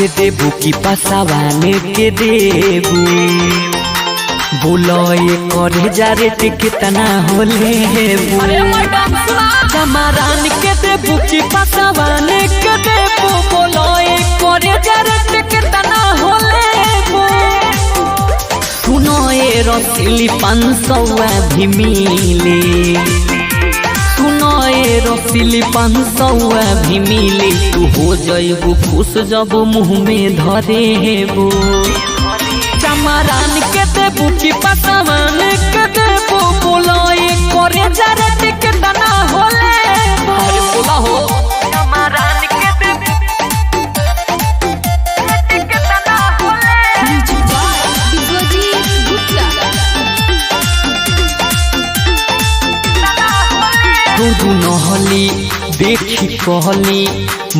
के देबू की पसावाने के देबू बोलो ये करे जा रेट कितना होले चमारान के देबू की पसावाने के देबू बोलो ये करे जा रेट कितना होले सुनो ये रसीली 500 भी मिले सुनो ये रसीली 500 भी मिले तू हो जाइबू खुश जब मुँह में धरेबू चमारान के देबू की पसावान के देबू बोलो ये करे जा रेट कितना होले अरे बोला हो चमारान के देबू कितना होले तू नहली देखी कहली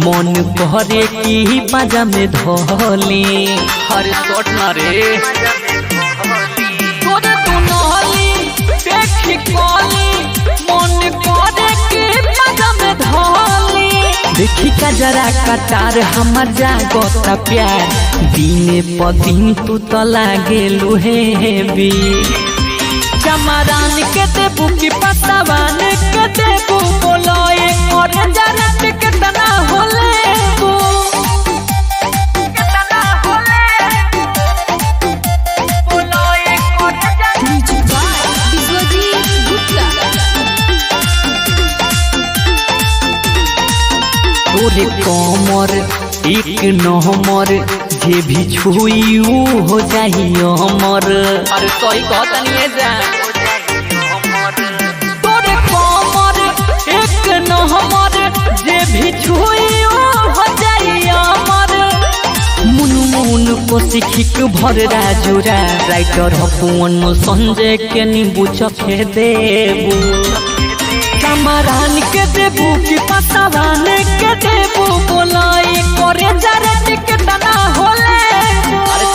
मन करे की बाजा में धली हरे शॉट ना रे तू नहली देखी कहली मन करे की बाजा में धली देखी का जरा कटार हमर जागत प्यार दिने प दिन तू तो लागे लुहेबी चमारान के देबू की पसावान के देबू बोलो ये करे जा रेट कितना होले कितना होले बोलो ये करे जा तोरे कमर एक नंबर जे भी छुई हो जाही हमर अरे सही कहतनी जा तोरे कमर एक नंबर जे भी छुई हो जाही हमर मुन मुन को सिखिक भर राजुरा राइटर हपुन संजय के नींबू चखे देबू चमारान के देबू की पसावान के देबू बोला ये करे जा रेट कितना होले अरे